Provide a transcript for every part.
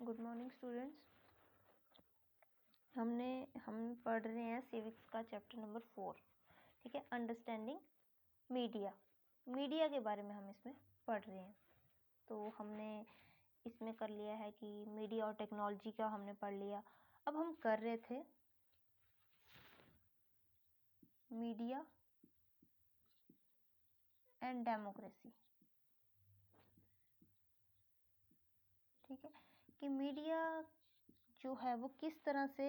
Good morning students. हम पढ़ रहे हैं सिविक्स का चैप्टर नंबर 4, ठीक है। अंडरस्टैंडिंग मीडिया, मीडिया के बारे में हम इसमें पढ़ रहे हैं। तो हमने इसमें कर लिया है कि मीडिया और टेक्नोलॉजी का हमने पढ़ लिया। अब हम कर रहे थे मीडिया एंड डेमोक्रेसी, ठीक है, कि मीडिया जो है वो किस तरह से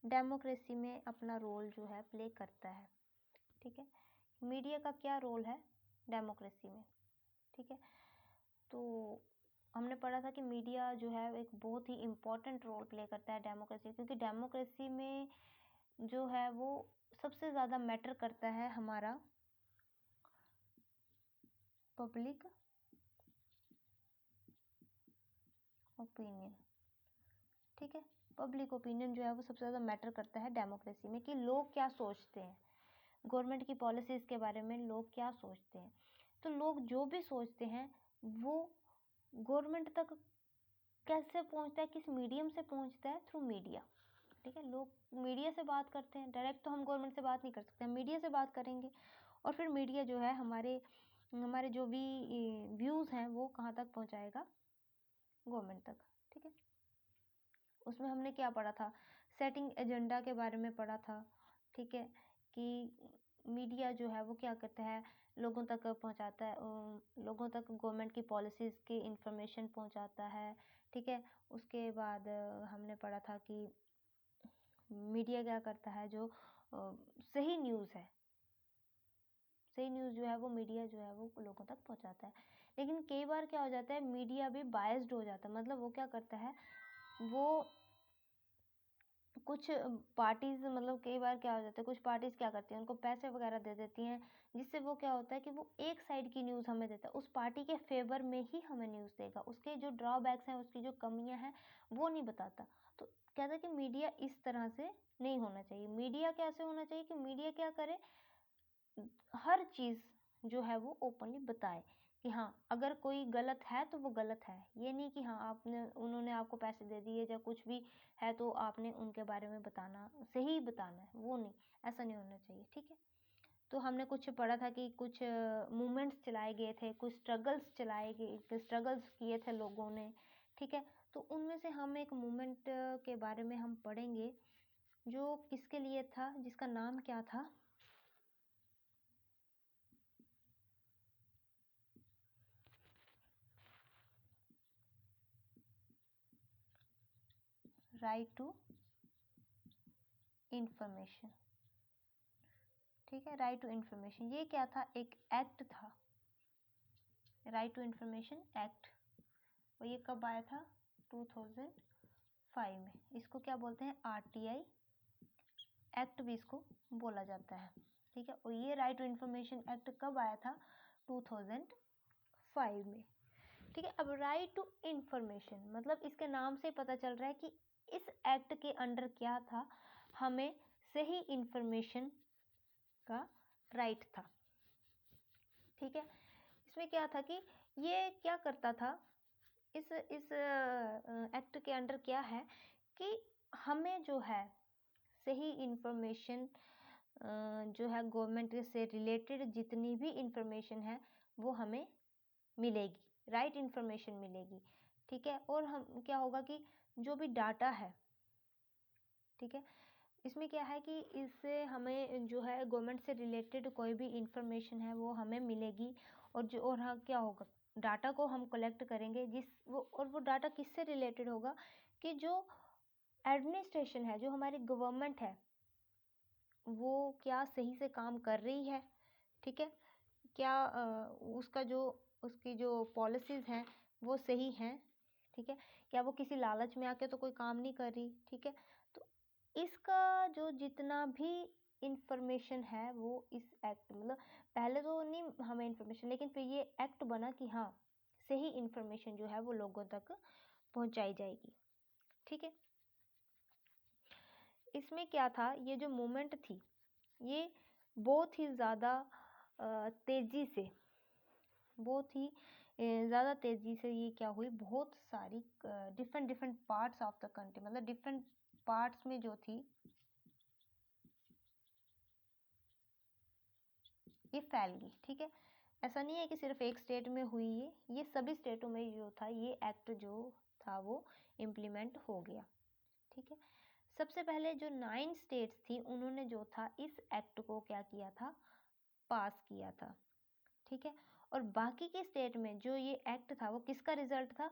डेमोक्रेसी में अपना रोल जो है प्ले करता है, ठीक है। मीडिया का क्या रोल है डेमोक्रेसी में, ठीक है। तो हमने पढ़ा था कि मीडिया जो है एक बहुत ही इम्पोर्टेंट रोल प्ले करता है डेमोक्रेसी, क्योंकि डेमोक्रेसी में जो है वो सबसे ज़्यादा मैटर करता है हमारा पब्लिक ओपिनियन, ठीक है। पब्लिक ओपिनियन जो है वो सबसे ज़्यादा मैटर करता है डेमोक्रेसी में, कि लोग क्या सोचते हैं, गवर्नमेंट की पॉलिसीज़ के बारे में लोग क्या सोचते हैं। तो लोग जो भी सोचते हैं वो गवर्नमेंट तक कैसे पहुंचता है, किस मीडियम से पहुंचता है, थ्रू मीडिया, ठीक है। लोग मीडिया से बात करते हैं, डायरेक्ट तो हम गवर्नमेंट से बात नहीं कर सकते, हम मीडिया से बात करेंगे और फिर मीडिया जो है हमारे जो भी व्यूज़ हैं वो कहाँ तक पहुंचाएगा, गवर्नमेंट तक, ठीक है। उसमें हमने क्या पढ़ा था, सेटिंग एजेंडा के बारे में पढ़ा था, ठीक है, कि मीडिया जो है वो क्या करता है, लोगों तक पहुंचाता है, लोगों तक गवर्नमेंट की पॉलिसीज़ की इंफॉर्मेशन पहुंचाता है, ठीक है। उसके बाद हमने पढ़ा था कि मीडिया क्या करता है, जो सही न्यूज़ है, सही न्यूज़ जो है वो मीडिया जो है वो लोगों तक पहुंचाता है। लेकिन कई बार क्या हो जाता है, मीडिया भी बायस्ड हो जाता है, मतलब वो क्या करता है, वो कुछ पार्टीज़, मतलब कई बार क्या हो जाता है, कुछ पार्टीज़ क्या करती हैं, उनको पैसे वगैरह दे देती हैं, जिससे वो क्या होता है कि वो एक साइड की न्यूज़ हमें देता है, उस पार्टी के फेवर में ही हमें न्यूज़ देगा, उसके जो ड्रॉबैक्स हैं, उसकी जो कमियां हैं वो नहीं बताता। तो कहता है कि मीडिया इस तरह से नहीं होना चाहिए। मीडिया कैसे होना चाहिए कि मीडिया क्या करे, हर चीज़ जो है वो ओपनली बताए कि हाँ, अगर कोई गलत है तो वो गलत है, ये नहीं कि हाँ उन्होंने आपको पैसे दे दिए या कुछ भी है तो आपने उनके बारे में बताना, सही बताना है, वो नहीं, ऐसा नहीं होना चाहिए, ठीक है। तो हमने कुछ पढ़ा था कि कुछ मूवमेंट्स चलाए गए थे, कुछ स्ट्रगल्स किए थे लोगों ने, ठीक है। तो उनमें से हम एक मूवमेंट के बारे में हम पढ़ेंगे जो किसके लिए था, जिसका नाम क्या था, राइट टू इंफॉर्मेशन, ठीक है। राइट टू इंफॉर्मेशन ये क्या था, एक एक्ट था, राइट टू इंफॉर्मेशन एक्ट, और ये कब आया था, 2005 में। इसको क्या बोलते हैं, आरटीआई एक्ट भी इसको बोला जाता है, ठीक है। और ये राइट टू इंफॉर्मेशन एक्ट कब आया था, 2005 में, ठीक है। अब राइट टू इंफॉर्मेशन मतलब इसके नाम से पता चल रहा है कि इस एक्ट के अंडर क्या था, हमें सही इंफॉर्मेशन का राइट था, ठीक है। इसमें क्या था कि ये क्या करता था, इस एक्ट के अंडर क्या है कि हमें जो है सही इंफॉर्मेशन जो है गवर्नमेंट से रिलेटेड जितनी भी इंफॉर्मेशन है वो हमें मिलेगी, राइट इंफॉर्मेशन मिलेगी, ठीक है। और हम क्या होगा कि जो भी डाटा है, ठीक है, इसमें क्या है कि इससे हमें जो है गवर्नमेंट से रिलेटेड कोई भी इंफॉर्मेशन है वो हमें मिलेगी, और हाँ क्या होगा, डाटा को हम कलेक्ट करेंगे वो डाटा किससे रिलेटेड होगा कि जो एडमिनिस्ट्रेशन है, जो हमारी गवर्नमेंट है, वो क्या सही से काम कर रही है, ठीक है, क्या उसकी जो पॉलिसीज़ हैं वो सही हैं, ठीक है, क्या वो किसी लालच में आके तो कोई काम नहीं कर रही, ठीक है। तो इसका जो जितना भी इंफॉर्मेशन है वो इस एक्ट, मतलब पहले तो नहीं हमें इंफॉर्मेशन, लेकिन फिर ये एक्ट बना कि हाँ सही इंफॉर्मेशन जो है वो लोगों तक पहुंचाई जाएगी, ठीक है। इसमें क्या था, ये जो मूवमेंट थी ये बहुत ही ज़्यादा तेज़ी से, बहुत ही ज़्यादा तेज़ी से ये क्या हुई, बहुत सारी different different parts of the country, मतलब डिफरेंट पार्ट्स में जो थी ये फैल गई। ठीक है, ऐसा नहीं है कि सिर्फ एक स्टेट में हुई, ये सभी स्टेटों में जो था ये एक्ट जो था वो इम्प्लीमेंट हो गया। ठीक है, सबसे पहले जो 9 स्टेट्स थी उन्होंने जो था इस एक्ट को क्या किया था, पास किया था। ठीक है, और बाकी के स्टेट में जो ये एक्ट था वो किसका रिजल्ट था,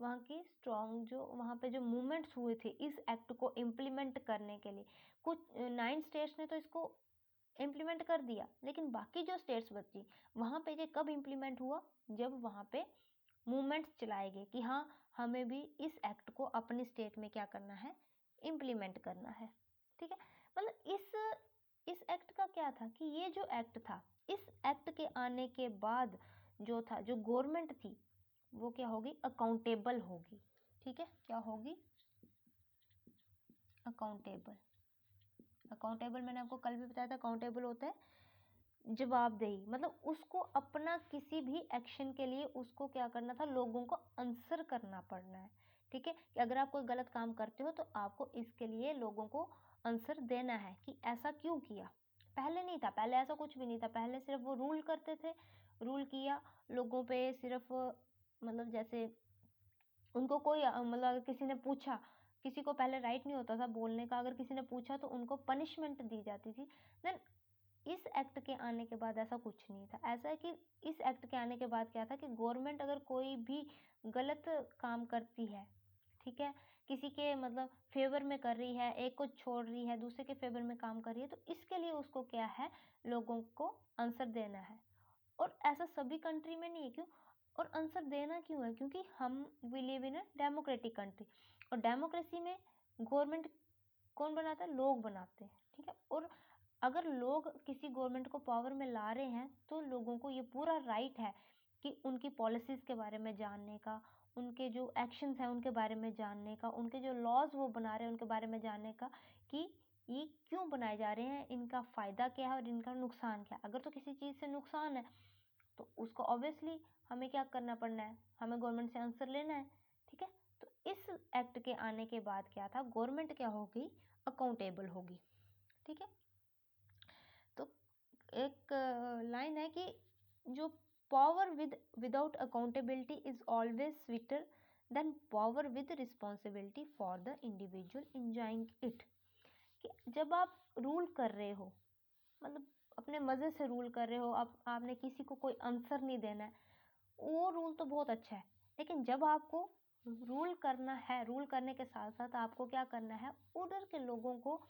वहाँ की स्ट्रॉन्ग जो वहाँ पे जो मूवमेंट्स हुए थे इस एक्ट को इम्प्लीमेंट करने के लिए। कुछ 9 स्टेट्स ने तो इसको इम्प्लीमेंट कर दिया, लेकिन बाकी जो स्टेट्स बची वहाँ पे ये कब इम्प्लीमेंट हुआ, जब वहाँ पे मूवमेंट्स चलाए गए कि हाँ हमें भी इस एक्ट को अपनी स्टेट में क्या करना है, इम्प्लीमेंट करना है। ठीक है, मतलब इस एक्ट का क्या था कि ये जो एक्ट था, इस एक्ट के आने के बाद जो था, जो गवर्नमेंट थी वो क्या होगी, अकाउंटेबल होगी। ठीक है, क्या होगी, अकाउंटेबल। अकाउंटेबल मैंने आपको कल भी बताया था, अकाउंटेबल होता है जवाबदेही, मतलब उसको अपना किसी भी एक्शन के लिए उसको क्या करना था, लोगों को आंसर करना पड़ना है। ठीक है, कि अगर आप कोई गलत काम करते हो तो आपको इसके लिए लोगों को आंसर देना है कि ऐसा क्यों किया। पहले नहीं था, पहले ऐसा कुछ भी नहीं था, पहले सिर्फ वो रूल करते थे, रूल किया लोगों पे, सिर्फ मतलब जैसे उनको कोई मतलब अगर किसी ने पूछा, किसी को पहले राइट नहीं होता था बोलने का, अगर किसी ने पूछा तो उनको पनिशमेंट दी जाती थी। देन इस एक्ट के आने के बाद ऐसा कुछ नहीं था। ऐसा है कि इस एक्ट के आने के बाद क्या था कि गवर्नमेंट अगर कोई भी गलत काम करती है, ठीक है, किसी के मतलब फेवर में कर रही है, एक को छोड़ रही है, दूसरे के फेवर में काम कर रही है, तो इसके लिए उसको क्या है, लोगों को आंसर देना है। और ऐसा सभी कंट्री में नहीं है, क्यों, और आंसर देना क्यों है, क्योंकि हम we live in a democratic country, और डेमोक्रेसी में गवर्नमेंट कौन बनाता है, लोग बनाते हैं। ठीक है, और अगर लोग किसी गवर्नमेंट को पावर में ला रहे हैं तो लोगों को ये पूरा राइट है कि उनकी पॉलिसीज़ के बारे में जानने का, उनके जो एक्शंस हैं उनके बारे में जानने का, उनके जो लॉज वो बना रहे हैं उनके बारे में जानने का कि ये क्यों बनाए जा रहे हैं, इनका फ़ायदा क्या है और इनका नुकसान क्या है। अगर तो किसी चीज़ से नुकसान है तो उसको ऑब्वियसली हमें क्या करना पड़ना है, हमें गवर्नमेंट से आंसर लेना है। ठीक है, तो इस एक्ट के आने के बाद क्या था, गवर्नमेंट क्या होगी, अकाउंटेबल होगी। ठीक है, तो एक लाइन है कि जो power without accountability is always sweeter than power with responsibility for the individual enjoying it. कि जब आप रूल कर रहे हो, मतलब अपने मज़े से रूल कर रहे हो, आपने किसी को कोई आंसर नहीं देना है, वो रूल तो बहुत अच्छा है, लेकिन जब आपको रूल करना है, रूल करने के साथ साथ आपको क्या करना है, उधर के लोगों को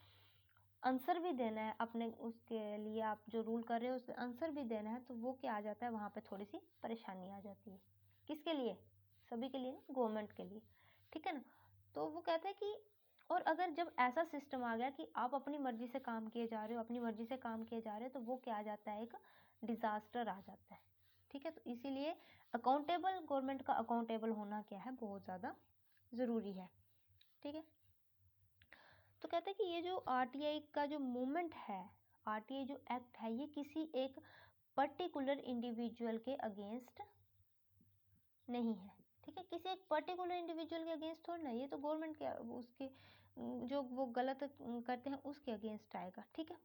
आंसर भी देना है, अपने उसके लिए आप जो रूल कर रहे हो उसके आंसर भी देना है, तो वो क्या आ जाता है, वहाँ पे थोड़ी सी परेशानी आ जाती है। किसके लिए, सभी के लिए ना, गवर्नमेंट के लिए। ठीक है ना, तो वो कहते हैं कि और अगर जब ऐसा सिस्टम आ गया कि आप अपनी मर्जी से काम किए जा रहे हो, अपनी मर्जी से काम किए जा रहे हो, तो वो क्या आ जाता है, एक डिज़ास्टर आ जाता है। ठीक है, तो इसीलिए अकाउंटेबल, गवर्नमेंट का अकाउंटेबल होना क्या है, बहुत ज़्यादा ज़रूरी है। ठीक है, तो कहते हैं कि ये जो आरटीआई का जो मूवमेंट है, आरटीआई जो एक्ट है, ये किसी एक पर्टिकुलर इंडिविजुअल के अगेंस्ट नहीं है। ठीक है, किसी एक पर्टिकुलर इंडिविजुअल के अगेंस्ट थोड़ा ना, ये तो गवर्नमेंट के उसके जो वो गलत करते हैं उसके अगेंस्ट आएगा। ठीक है,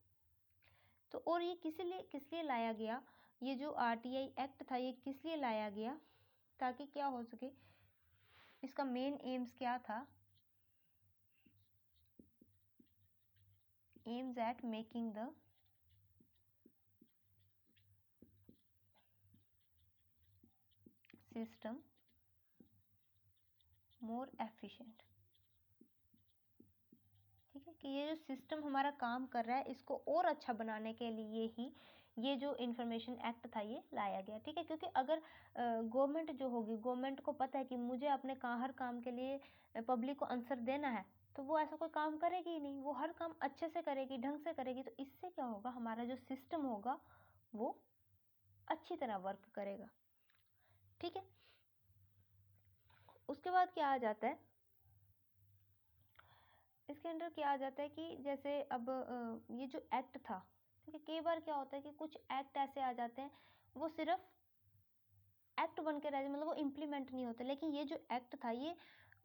तो और ये किस लिए लाया गया, ये जो आरटीआई एक्ट था ये किस लिए लाया गया, ताकि क्या हो सके, इसका मेन एम्स क्या था, aims at making the system more efficient. ठीक है, कि ये जो सिस्टम हमारा काम कर रहा है इसको और अच्छा बनाने के लिए ही ये जो इंफॉर्मेशन एक्ट था ये लाया गया। ठीक है, क्योंकि अगर गवर्नमेंट जो होगी, गवर्नमेंट को पता है कि मुझे अपने हर काम के लिए पब्लिक को आंसर देना है, तो वो ऐसा कोई काम करेगी ही नहीं, वो हर काम अच्छे से करेगी, ढंग से करेगी, तो इससे क्या होगा, हमारा जो सिस्टम होगा वो अच्छी तरह वर्क करेगा। ठीक है, उसके बाद क्या आ जाता है, इसके अंदर क्या आ जाता है कि जैसे अब ये जो एक्ट था, ठीक है, कई बार क्या होता है कि कुछ एक्ट ऐसे आ जाते हैं वो सिर्फ एक्ट बन के रह, मतलब वो इम्प्लीमेंट नहीं होते। लेकिन ये जो एक्ट था ये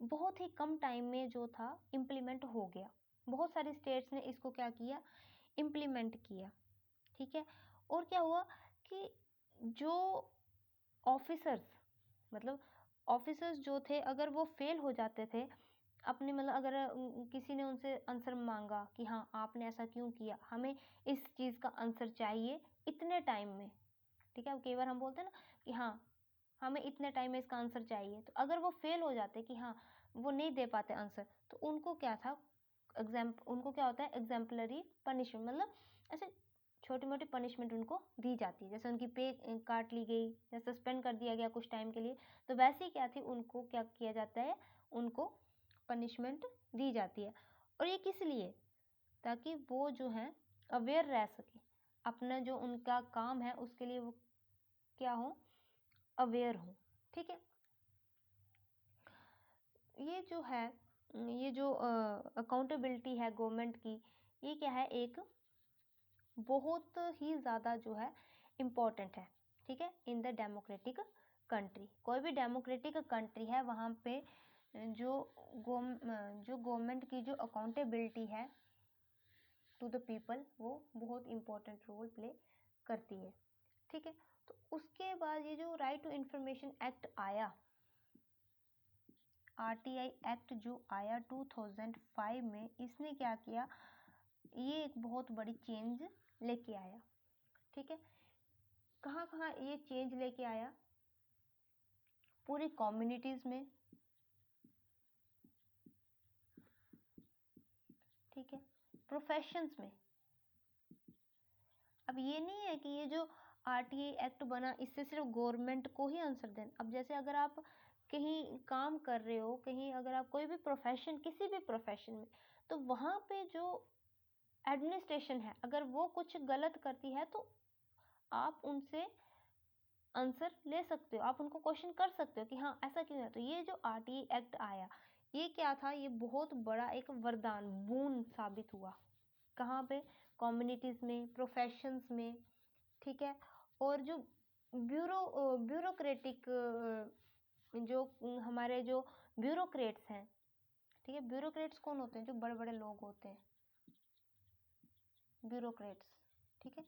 बहुत ही कम टाइम में जो था इम्प्लीमेंट हो गया। बहुत सारे स्टेट्स ने इसको क्या किया, इम्प्लीमेंट किया। ठीक है, और क्या हुआ कि जो ऑफिसर्स, मतलब ऑफिसर्स जो थे, अगर वो फेल हो जाते थे अपने, मतलब अगर किसी ने उनसे आंसर मांगा कि हाँ आपने ऐसा क्यों किया, हमें इस चीज़ का आंसर चाहिए इतने टाइम में। ठीक है, अब कई बार हम बोलते हैं ना कि हाँ हमें इतने टाइम में इसका आंसर चाहिए, तो अगर वो फेल हो जाते कि हाँ वो नहीं दे पाते आंसर, तो उनको क्या था, उनको क्या होता है, एग्जाम्पलरी पनिशमेंट, मतलब ऐसे छोटी मोटी पनिशमेंट उनको दी जाती है। जैसे उनकी पे काट ली गई या सस्पेंड कर दिया गया कुछ टाइम के लिए, तो वैसे ही क्या थी, उनको क्या किया जाता है, उनको पनिशमेंट दी जाती है। और ये किस लिए, ताकि वो जो है अवेयर रह सके, अपना जो उनका काम है उसके लिए वो क्या हो, अवेयर हो। ठीक है, ये जो है, ये जो अकाउंटेबिलिटी है गवर्नमेंट की, ये क्या है, एक बहुत ही ज़्यादा जो है इम्पोर्टेंट है। ठीक है, इन द डेमोक्रेटिक कंट्री, कोई भी डेमोक्रेटिक कंट्री है वहाँ पे जो गवर्नमेंट की जो अकाउंटेबिलिटी है टू द पीपल, वो बहुत इम्पोर्टेंट रोल प्ले करती है। ठीक है, तो उसके बाद ये जो राइट टू इंफॉर्मेशन एक्ट आया, आरटीआई एक्ट जो आया 2005 में, इसने क्या किया, ये एक बहुत बड़ी चेंज लेके आया। ठीक है, कहाँ कहाँ ये चेंज लेके आया, पूरी कम्युनिटीज में। ठीक है, प्रोफेशंस में। अब ये नहीं है कि ये जो आरटीआई एक्ट बना इससे सिर्फ गवर्नमेंट को ही आंसर देना। अब जैसे अगर आप कहीं काम कर रहे हो, कहीं अगर आप कोई भी प्रोफेशन, किसी भी प्रोफेशन में, तो वहाँ पे जो एडमिनिस्ट्रेशन है, अगर वो कुछ गलत करती है तो आप उनसे आंसर ले सकते हो, आप उनको क्वेश्चन कर सकते हो कि हाँ ऐसा क्यों है। तो ये जो आरटीआई एक्ट आया, ये क्या था, ये बहुत बड़ा एक वरदान, बून साबित हुआ। कहाँ पे, कम्युनिटीज में, प्रोफेशंस में। ठीक है, और जो ब्यूरोक्रेटिक जो हमारे जो ब्यूरोक्रेट्स हैं, ठीक है, ब्यूरोक्रेट्स कौन होते हैं, जो बड़े बड़े लोग होते हैं, ब्यूरोक्रेट्स। ठीक है,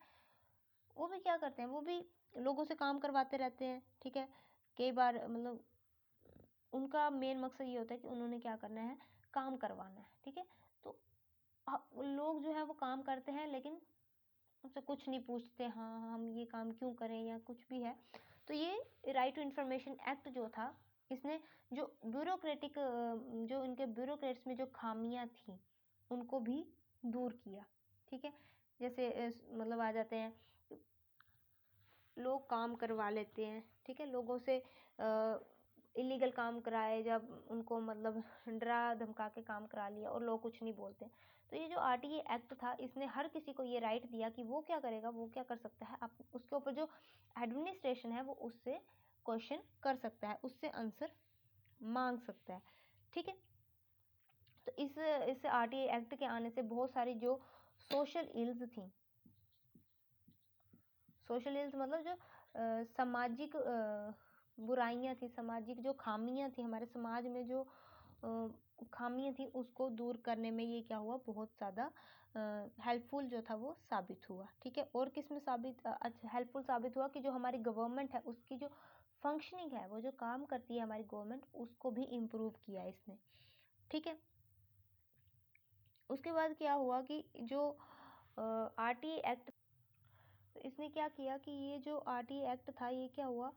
वो भी क्या करते हैं, वो भी लोगों से काम करवाते रहते हैं। ठीक है, कई बार मतलब उनका मेन मकसद ये होता है कि उन्होंने क्या करना है, काम करवाना है। ठीक है, तो लोग जो है वो काम करते हैं, लेकिन उनसे कुछ नहीं पूछते, हाँ हम ये काम क्यों करें या कुछ भी है। तो ये राइट टू इंफॉर्मेशन एक्ट जो था, इसने जो ब्यूरोक्रेटिक, जो इनके ब्यूरोक्रेट्स में जो खामियां थी उनको भी दूर किया। ठीक है, जैसे मतलब आ जाते हैं, लोग काम करवा लेते हैं। ठीक है, लोगों से इलीगल काम कराए, जब उनको मतलब डरा धमका के काम करा लिया और लोग कुछ नहीं बोलते। तो ये जो आरटीआई एक्ट था, इसने हर किसी को ये राइट दिया कि वो क्या करेगा, वो क्या कर सकता है, आप उसके ऊपर जो एडमिनिस्ट्रेशन है वो उससे क्वेश्चन कर सकता है, उससे आंसर मांग सकता है। ठीक है, तो इस आरटीआई एक्ट के आने से बहुत सारी जो सोशल इल्स थी, सोशल इल्स मतलब जो सामाजिक बुराइयां थी, सामाजिक जो खामियां थी, हमारे समाज में जो खामियां थी, उसको दूर करने में ये क्या हुआ, बहुत ज़्यादा हेल्पफुल जो था वो साबित हुआ। ठीक है, और किस में साबित हेल्पफुल साबित हुआ कि जो हमारी गवर्नमेंट है उसकी जो फंक्शनिंग है, वो जो काम करती है हमारी गवर्नमेंट, उसको भी इम्प्रूव किया इसने। ठीक है, उसके बाद क्या हुआ कि जो आरटीआई एक्ट, इसने क्या किया कि ये जो आरटीआई एक्ट था, ये क्या हुआ,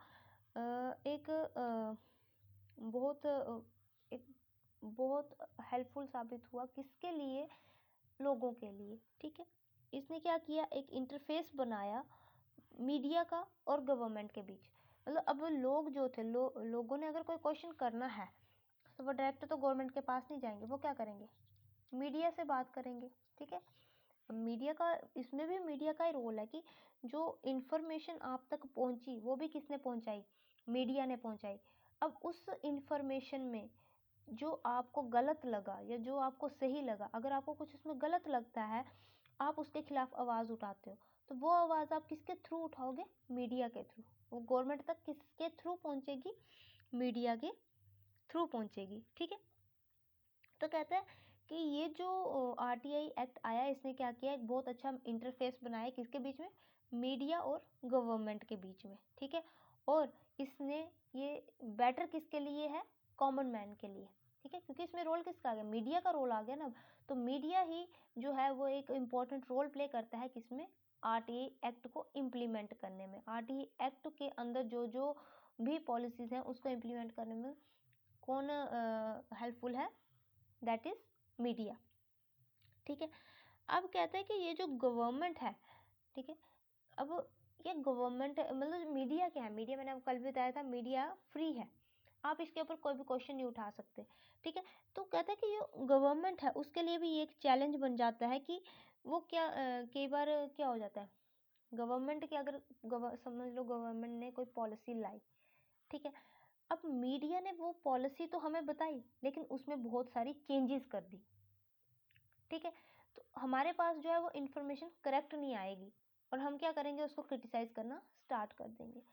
एक बहुत एक बहुत हेल्पफुल साबित हुआ, किसके लिए, लोगों के लिए। ठीक है, इसने क्या किया, एक इंटरफेस बनाया मीडिया का और गवर्नमेंट के बीच। मतलब अब लोग जो थे, लोगों ने अगर कोई क्वेश्चन करना है तो वो डायरेक्ट तो गवर्नमेंट के पास नहीं जाएंगे, वो क्या करेंगे, मीडिया से बात करेंगे। ठीक है, मीडिया का, इसमें भी मीडिया का ही रोल है कि जो इंफॉर्मेशन आप तक पहुंची वो भी किसने पहुंचाई, मीडिया ने पहुंचाई। अब उस इंफॉर्मेशन में जो आपको गलत लगा या जो आपको सही लगा, अगर आपको कुछ उसमें गलत लगता है, आप उसके खिलाफ आवाज़ उठाते हो, तो वो आवाज़ आप किसके थ्रू उठाओगे, मीडिया के थ्रू। वो गवर्नमेंट तक किसके थ्रू पहुंचेगी? मीडिया के थ्रू पहुंचेगी। ठीक है, तो कहता है कि ये जो आरटीआई एक्ट आया, इसने क्या किया, एक बहुत अच्छा इंटरफेस बनाया किसके बीच में? मीडिया और गवर्नमेंट के बीच में। ठीक है, और इसने ये बेटर किसके लिए है? कॉमन मैन के लिए। ठीक है, क्योंकि इसमें रोल किसका आ गया? मीडिया का रोल आ गया ना। तो मीडिया ही जो है वो एक इम्पोर्टेंट रोल प्ले करता है किसमें? आरटीआई एक्ट को इम्प्लीमेंट करने में। आरटीआई एक्ट के अंदर जो जो भी पॉलिसीज हैं उसको इम्प्लीमेंट करने में कौन हेल्पफुल है? That is media. ठीक है, अब कहते हैं कि ये जो गवर्नमेंट है, ठीक है, अब ये गवर्नमेंट मतलब मीडिया क्या है? मीडिया मैंने आपको कल भी बताया था, मीडिया फ्री है, आप इसके ऊपर कोई भी क्वेश्चन नहीं उठा सकते। ठीक है, तो कहते हैं कि जो गवर्नमेंट है उसके लिए भी ये एक चैलेंज बन जाता है कि वो क्या कई बार क्या हो जाता है, गवर्नमेंट की अगर समझ लो गवर्नमेंट ने कोई पॉलिसी लाई, ठीक है, अब मीडिया ने वो पॉलिसी तो हमें बताई लेकिन उसमें बहुत सारी चेंजेस कर दी। ठीक है, तो हमारे पास जो है वो इन्फॉर्मेशन करेक्ट नहीं आएगी और हम क्या करेंगे? उसको क्रिटिसाइज करना स्टार्ट कर देंगे।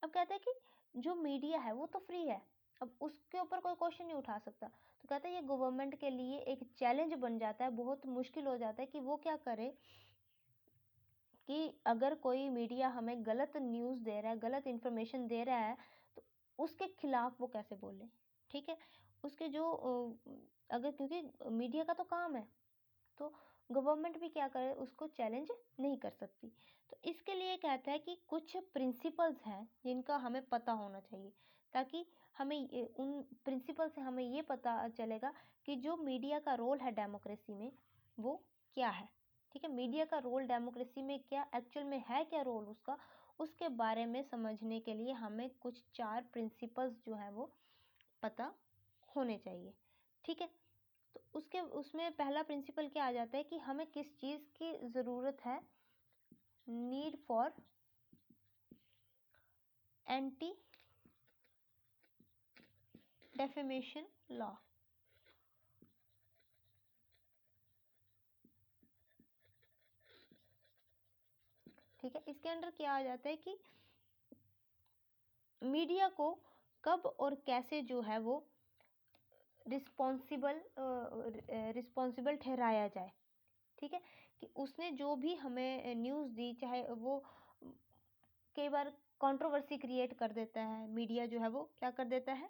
अब कहते हैं कि जो मीडिया है वो तो फ्री है, अब उसके ऊपर कोई क्वेश्चन नहीं उठा सकता। तो कहते हैं ये गवर्नमेंट के लिए एक चैलेंज बन जाता है, बहुत मुश्किल हो जाता है कि वो क्या करे कि अगर कोई मीडिया हमें गलत न्यूज़ दे रहा है, गलत इन्फॉर्मेशन दे रहा है, तो उसके खिलाफ वो कैसे बोले। ठीक है, उसके जो अगर, क्योंकि मीडिया का तो काम है, तो गवर्नमेंट भी क्या करे, उसको चैलेंज नहीं कर सकती। तो इसके लिए कहता है कि कुछ प्रिंसिपल्स हैं जिनका हमें पता होना चाहिए, ताकि हमें उन प्रिंसिपल से हमें ये पता चलेगा कि जो मीडिया का रोल है डेमोक्रेसी में वो क्या है। ठीक है, मीडिया का रोल डेमोक्रेसी में क्या एक्चुअल में है, क्या रोल उसका, उसके बारे में समझने के लिए हमें कुछ 4 प्रिंसिपल्स जो है वो पता होने चाहिए। ठीक है, तो उसके उसमें पहला प्रिंसिपल क्या आ जाता है कि हमें किस चीज़ की ज़रूरत है? Need for anti defamation law. ठीक है, इसके अंदर क्या आ जाता है कि मीडिया को कब और कैसे जो है वो रिस्पॉन्सिबल ठहराया जाए। ठीक है, कि उसने जो भी हमें न्यूज़ दी, चाहे वो कई बार कंट्रोवर्सी क्रिएट कर देता है, मीडिया जो है वो क्या कर देता है?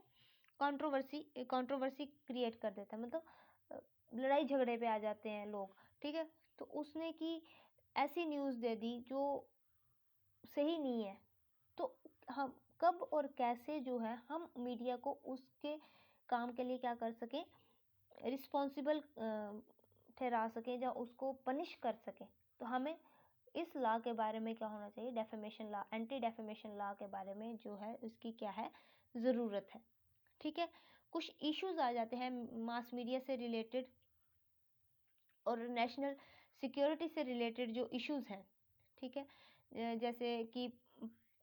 कंट्रोवर्सी क्रिएट कर देता है, मतलब लड़ाई झगड़े पे आ जाते हैं लोग। ठीक है, तो उसने की ऐसी न्यूज़ दे दी जो सही नहीं है, तो हम कब और कैसे जो है हम मीडिया को उसके काम के लिए क्या कर सकें? रिस्पॉन्सिबल ठहरा सकें या उसको पनिश कर सकें। तो हमें इस लॉ के बारे में क्या होना चाहिए? Defamation law, anti defamation law के बारे में जो है उसकी क्या है? ज़रूरत है। ठीक है, कुछ इश्यूज आ जाते हैं मास मीडिया से रिलेटेड और नेशनल सिक्योरिटी से रिलेटेड जो इश्यूज हैं। ठीक है, जैसे कि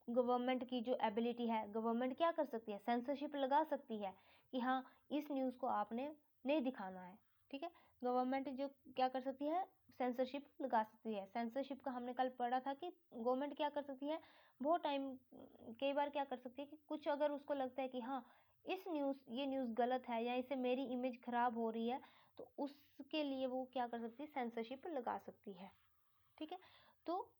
गवर्नमेंट की जो एबिलिटी है, गवर्नमेंट क्या कर सकती है? सेंसरशिप लगा सकती है कि हाँ, इस न्यूज़ को आपने नहीं दिखाना है। ठीक है, गवर्नमेंट जो क्या कर सकती है? सेंसरशिप लगा सकती है। सेंसरशिप का हमने कल पढ़ा था कि गवर्नमेंट क्या कर सकती है, बहुत टाइम कई बार क्या कर सकती है कि कुछ अगर उसको लगता है कि हाँ, ये न्यूज़ गलत है या इससे मेरी इमेज खराब हो रही है, तो उसके लिए वो क्या कर सकती है? सेंसरशिप लगा सकती है। ठीक है, तो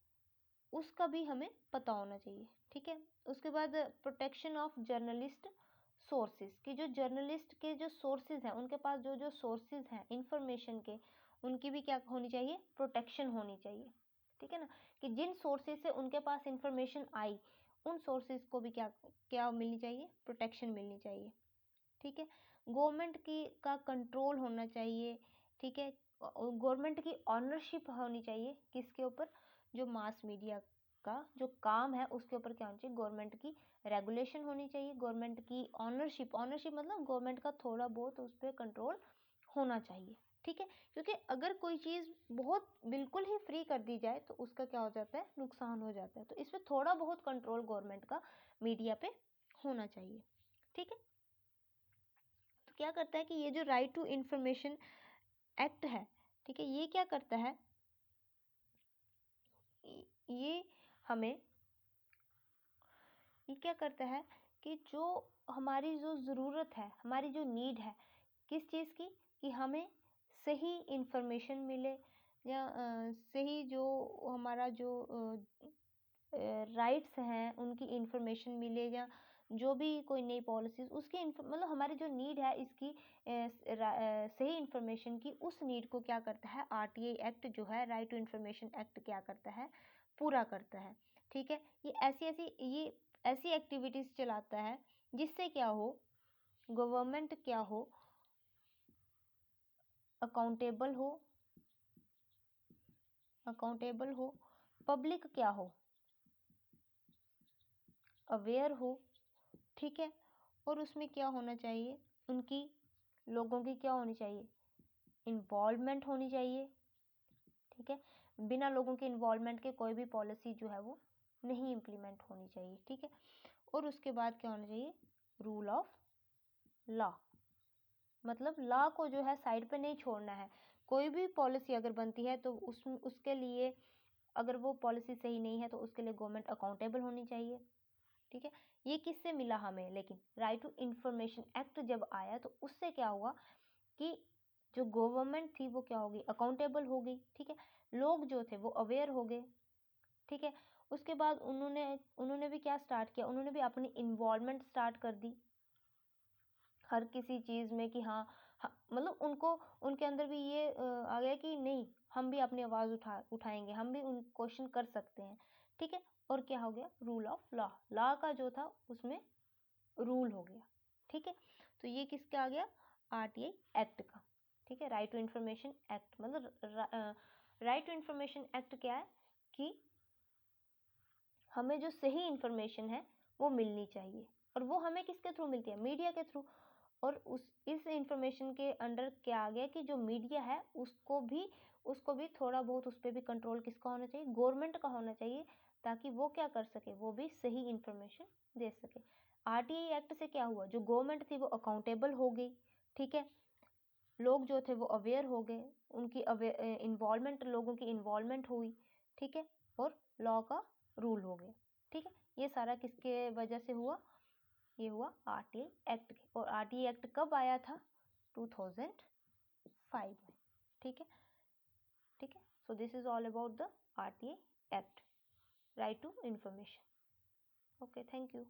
उसका भी हमें पता होना चाहिए। ठीक है, उसके बाद प्रोटेक्शन ऑफ जर्नलिस्ट सोर्सेज, कि जो जर्नलिस्ट के जो सोर्सेज हैं, उनके पास जो जो सोर्सेज हैं इंफॉर्मेशन के, उनकी भी क्या होनी चाहिए? प्रोटेक्शन होनी चाहिए। ठीक है ना, कि जिन सोर्सेज से उनके पास इंफॉर्मेशन आई, उन सोर्सेज को भी क्या क्या मिलनी चाहिए? प्रोटेक्शन मिलनी चाहिए। ठीक है, गवर्नमेंट की का कंट्रोल होना चाहिए। ठीक है, गवर्नमेंट की ऑनरशिप होनी चाहिए किसके ऊपर? जो मास मीडिया का जो काम है उसके ऊपर क्या होनी चाहिए? गवर्नमेंट की रेगुलेशन होनी चाहिए, गवर्नमेंट की ऑनरशिप, ऑनरशिप मतलब गवर्नमेंट का थोड़ा बहुत उस पर कंट्रोल होना चाहिए। ठीक है, क्योंकि अगर कोई चीज़ बहुत बिल्कुल ही फ्री कर दी जाए तो उसका क्या हो जाता है? नुकसान हो जाता है। तो इस पर थोड़ा बहुत कंट्रोल गवर्नमेंट का मीडिया पे होना चाहिए। ठीक है, तो क्या करता है कि ये जो राइट टू इंफॉर्मेशन एक्ट है, ठीक है, ये क्या करता है? ये हमें ये क्या करता है कि जो हमारी जो ज़रूरत है, हमारी जो नीड है किस चीज़ की, कि हमें सही इन्फॉर्मेशन मिले या सही जो हमारा जो राइट्स हैं उनकी इन्फॉर्मेशन मिले, या जो भी कोई नई पॉलिसीज़ उसकी मतलब हमारी जो नीड है इसकी सही इन्फॉर्मेशन की, उस नीड को क्या करता है आरटीआई एक्ट जो है, राइट टू इन्फॉर्मेशन एक्ट क्या करता है, पूरा करता है। ठीक है, ये ऐसी एक्टिविटीज़ चलाता है जिससे क्या हो, गवर्नमेंट क्या हो, अकाउंटेबल हो, पब्लिक क्या हो, अवेयर हो। ठीक है, और उसमें क्या होना चाहिए, उनकी लोगों की क्या होनी चाहिए, इन्वॉल्वमेंट होनी चाहिए। ठीक है, बिना लोगों के इन्वॉल्वमेंट के कोई भी पॉलिसी जो है वो नहीं इम्प्लीमेंट होनी चाहिए। ठीक है, और उसके बाद क्या होना चाहिए, रूल ऑफ लॉ, मतलब लॉ को जो है साइड पे नहीं छोड़ना है। कोई भी पॉलिसी अगर बनती है तो उसके लिए अगर वो पॉलिसी सही नहीं है तो उसके लिए गवर्नमेंट अकाउंटेबल होनी चाहिए। ठीक है, ये किससे मिला हमें, लेकिन राइट टू इंफॉर्मेशन एक्ट जब आया तो उससे क्या हुआ कि जो गवर्नमेंट थी वो क्या होगी, अकाउंटेबल हो गई। ठीक है, लोग जो थे वो अवेयर हो गए। ठीक है, उसके बाद उन्होंने भी क्या स्टार्ट किया, उन्होंने भी अपनी इन्वॉल्वमेंट स्टार्ट कर दी हर किसी चीज़ में कि हाँ, मतलब उनको उनके अंदर भी ये आ गया कि नहीं, हम भी अपनी आवाज़ उठाएंगे, हम भी उन क्वेश्चन कर सकते हैं। ठीक है, और क्या हो गया, रूल ऑफ लॉ, लॉ का जो था उसमें रूल हो गया। ठीक है, तो ये किसका आ गया, आरटीआई एक्ट का। ठीक है, राइट टू इंफॉर्मेशन एक्ट, मतलब राइट टू इंफॉर्मेशन एक्ट क्या है कि हमें जो सही इंफॉर्मेशन है वो मिलनी चाहिए, और वो हमें किसके थ्रू मिलती है, मीडिया के थ्रू। और इस इंफॉर्मेशन के अंडर क्या आ गया कि जो मीडिया है उसको भी थोड़ा बहुत उस पर भी कंट्रोल किसका होना चाहिए, गवर्नमेंट का होना चाहिए, ताकि वो क्या कर सके, वो भी सही इंफॉर्मेशन दे सके। आरटीआई एक्ट से क्या हुआ, जो गवर्नमेंट थी वो अकाउंटेबल हो गई। ठीक है, लोग जो थे वो अवेयर हो गए, उनकी इन्वॉल्वमेंट, लोगों की इन्वॉल्वमेंट हुई। ठीक है, और लॉ का रूल हो गया। ठीक है, ये सारा किसके वजह से हुआ, ये हुआ आरटीआई एक्ट के। और आरटीआई एक्ट कब आया था, 2005 में। ठीक है, ठीक है, so this is all about the RTI act, right to information. Okay, thank you.